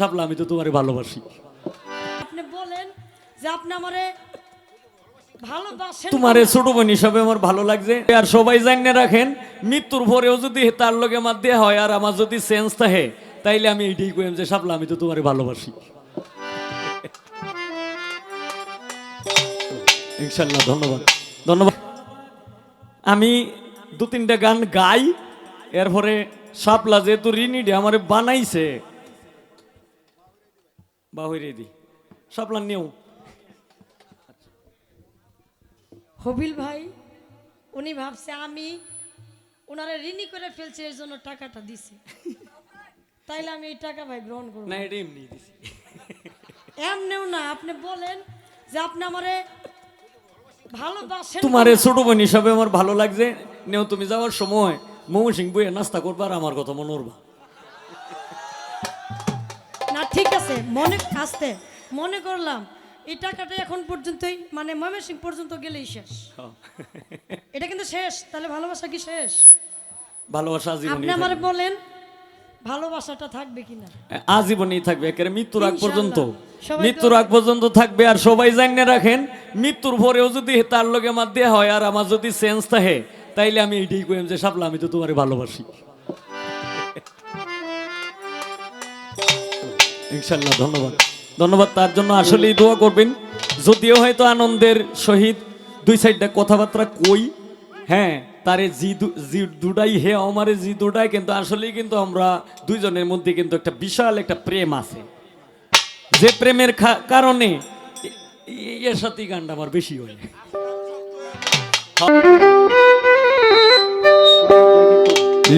শাপলা আমি তো তোমারে ভালোবাসি। আপনি বলেন যে আপনি আমারে ভালোবাসেন। তোমারে ছোট বোন হিসাবে আমার ভালো লাগছে। আর সবাই জানিয়ে রাখেন, মৃত্যুর পরেও যদি তার লগে আমার দেয়া হয় আর আমার যদি সেন্স থাকে, তাইলে আমি এইটাই কইম যে শাপলা আমি তো তোমারে ভালোবাসি। ইনশাল্লাহ। ধন্যবাদ ধন্যবাদ। আমি দু তিনটা গান গাই, এরপরে শাপলা যেহেতু রিনিডে আমারে বানাইছে বাহিরে দি শাপলা নিয়েও। হবিল ভাই উনি ভাবছে আমি ওনারে ঋণী করে ফেলছি, এর জন্য টাকাটা দিছে। তাইলে আমি এই টাকা ভাই গ্রহণ করব না, এটা এমনি দিছি। এমনিও না। আপনি বলেন যে আপনি আমারে ভালোবাসেন। তোমারে ছোট বোন হিসাবে আমার ভালো লাগছে। নেও তুমি যাওয়ার সময় মোমো সিং বইয়ে নাস্তা করবা আর আমার কথা মনে করবা। না ঠিক আছে, মনে আসতে মনে করলাম এই টাকাটা এখন পর্যন্তই মানে ময়মনসিংহ পর্যন্ত গেলেই শেষ। এটা কিন্তু শেষ। তাহলে ভালোবাসা কি শেষ? ভালোবাসা আপনি আজীবনই আমারে থাকবে। বলেন ভালোবাসাটা থাকবে কিনা? আজীবনই থাকবে, একেবারে মৃত্যুর আগ পর্যন্ত। ইনশাআল্লাহ। সবাই মৃত্যুর আগ পর্যন্ত থাকবে। আর সবাই জানিয়ে রাখেন, মৃত্যুর পরেও যদি তার লগে আমার দেয়া হয় আর আমার যদি সেন্স থাকে, তাইলে আমি এইটাই কইম যে শাপলা আমি তো তোমারে ভালোবাসি। ইনশাল্লাহ। ধন্যবাদ ধন্যবাদ। তার জন্য আসলেই দোয়া করবেন। যদিও হয়তো আনন্দের সহিত দুই সাইডটা কথাবার্তা কই, হ্যাঁ, তারে জি দুটাই হে আমারে জি দুটাই, কিন্তু আসলেই কিন্তু আমরা দুইজনের মধ্যে কিন্তু একটা বিশাল একটা প্রেম আছে, যে প্রেমের কারণে এর সাথে গানটা আমার বেশি হয়।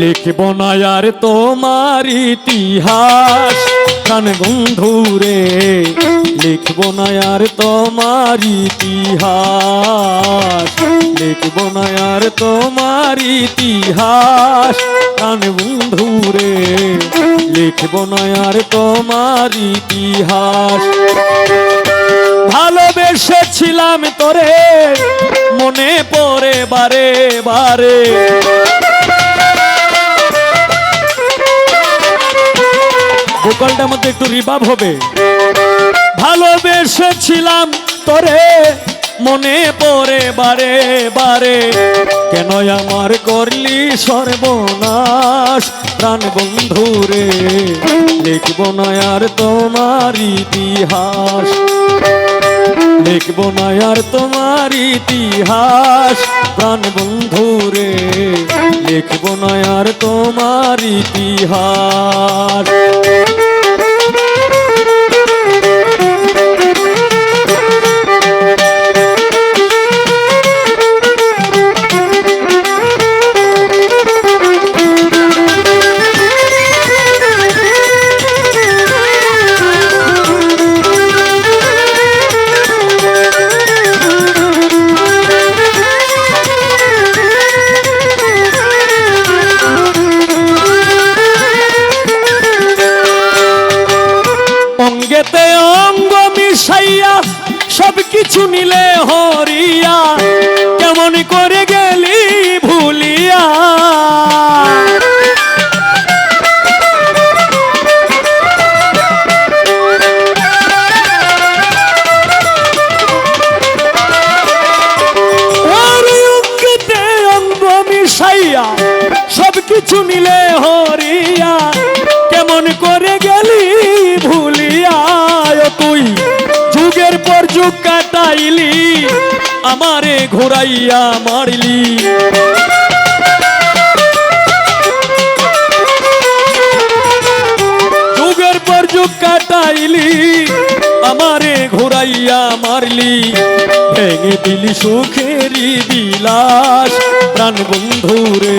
লিখব না আর তোমার ইতিহাস প্রাণ বন্ধুরে, লিখব না আর তোমার ইতিহাস, লিখব না আর তোমার ইতিহাস প্রাণ বন্ধুরে, লিখব না আর তোমার ইতিহাস। ভালোবেসেছিলাম তোরে মনে পড়ে বারে বারে, ভোকালটার মধ্যে একটু রিভাব হবে। ভালোবেসেছিলাম তোরে মনে পড়ে বারে বারে, কেন আমার করলি সর্বনাশ প্রাণ বন্ধুরে, লিখব না আর তোমার ইতিহাস, লিখব না আর তোমার ইতিহাস প্রাণ বন্ধুরে, লিখব না আর তোমার ইতিহাস। অঙ্গেতে অঙ্গ মিশাইয়া সব কিছু নিলে হরিয়া, কেমন করে গেলি ভুলিয়া, অঙ্গেতে অঙ্গ মিশাইয়া সব কিছু নিলে হরিয়া, কেমন করে গেলি ভুলিয়া, তুই যুগের পর যুগ কাটাইলি আমারে ঘোরাইয়া মারলি, যুগের পর যুগ কাটাইলি আমারে ঘোরাইয়া মারলি, ভেঙে দিলি সুখেরই বিলাস প্রাণ বন্ধুরে,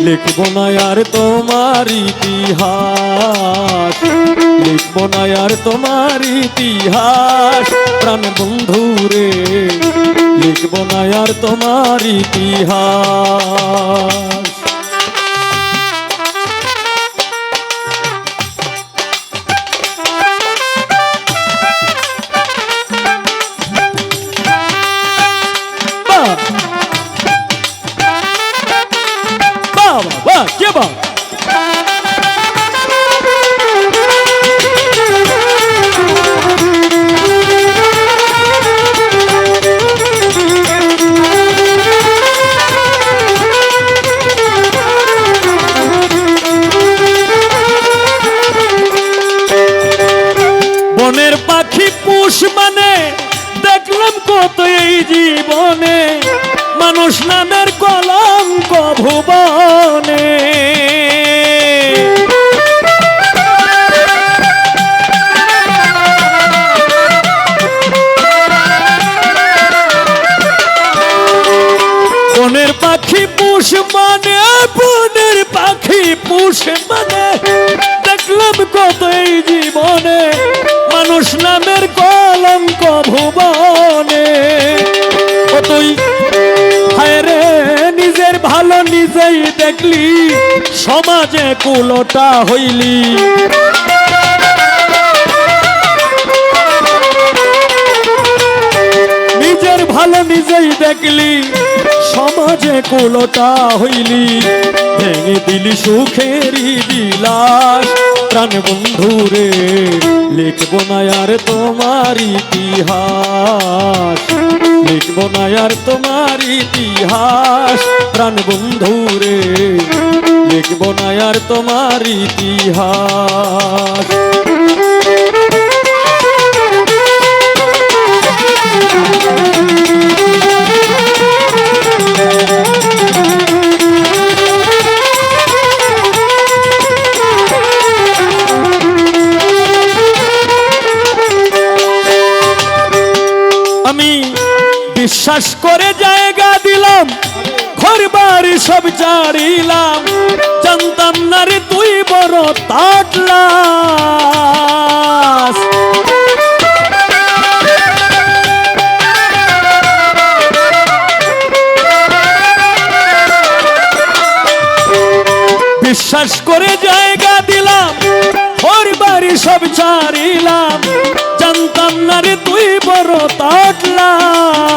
লিখব না আর তোমার ইতিহাস, লিখব না আর তোমার ইতিহাস প্রাণ বন্ধুরে, লিখব না আর তোমার ইতিহাস। বাহ বাহ, কে বাহ। পুষ মানে দেখলাম কত এই জীবনে, মানুষ নামের কলঙ্ক ভুবনে। বনের পাখি পুষ মানে, বনের পাখি পুষ মানে দেখলাম কত এই জীবনে, মানুষ নামের কলঙ্ক ভুবনে। কতই হায় রে নিজের ভালো নিজেই দেখলি, সমাজে কুলোটা হইলি। নিজের ভালো নিজেই দেখলি, সমাজে কুলোটা হইলি। ভেঙে দিলি সুখেরই বিলাস, প্রাণ বন্ধুরে লিখবো না আর তোমার ইতিহাস, লিখবো না আর তোমার ইতিহাস। প্রাণ বন্ধুরে লিখবো না আর তোমার ইতিহাস। আমি বিশ্বাস করে জায়গা দিলাম, ঘর বাড়ি সব ছাড়িলাম, জানতাম না রে তুই বড় তাটলাস। বিশ্বাস করে জায়গা দিলাম, ঘর বাড়ি সব ছাড়িলাম, জানতাম না রে তুই বড় তাটলাস।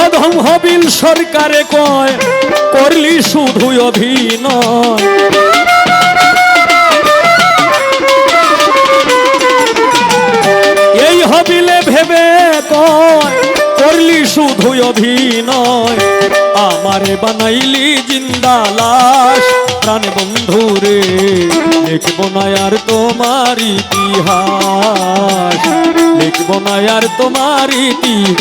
অধম হবিল সরকারে কয় করলি শুধু অভিনয়, এই হবিলে ভেবে কয় করলি শুধু অভিনয়। আমারে বানাইলি জিন্দা লাশ, প্রাণ বন্ধুরে লিখবো না আর তোমার ইতিহাস, লিখবো না আর তোমার ইতিহাস।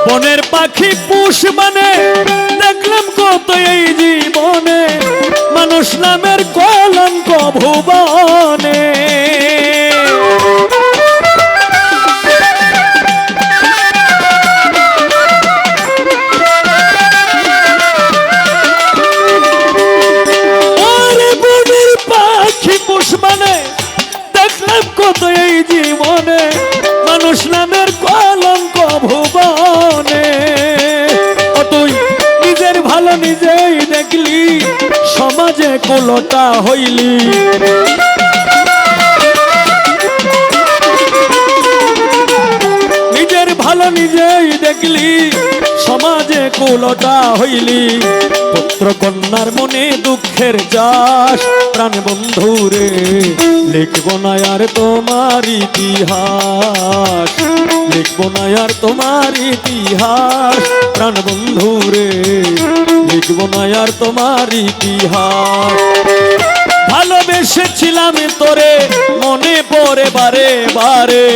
বনের পাখি পুষ মানে দেখলাম কত এই জীবনে, মানুষ নামের কলঙ্ক ভুবনে। বনের পাখি পুষ মানে দেখলাম কত এই জীবনে, মানুষ নামের কলঙ্ক ভুবনে। তুই নিজের ভালো নিজেই দেখলি, সমাজে কুলোটা হইলি। নিজের ভালো নিজেই দেখলি, সমাজে কুলোটা হইলি। পুত্র কন্যার মনে দুঃখের চাষ, প্রাণ বন্ধুরে লিখবো না আর তোমার ইতিহাস, লিখবো না আর তোমার ইতিহাস। প্রাণ বন্ধুরে লিখবো না আর তোমার ইতিহাস। ভালোবেসেছিলাম তোরে মনে পড়ে বারে বারে,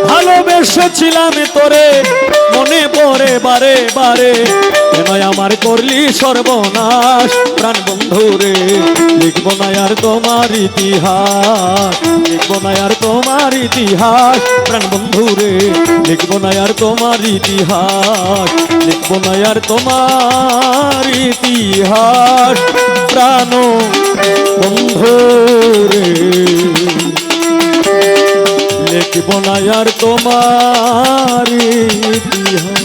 ভালোবেসেছিলাম তোরে মনে পড়ে বারে বারে। কেন আমার করলি সর্বনাশ, প্রাণ বন্ধুরে লিখবো না আর তোমার ইতিহাস, লিখবো না আর তোমার ইতিহাস। প্রাণ বন্ধুরে লিখবো না আর তোমার ইতিহাস, লিখবো না আর তোমার ইতিহাস। প্রাণ বন্ধুরে লিখবো না আর তোমার ইতিহাস।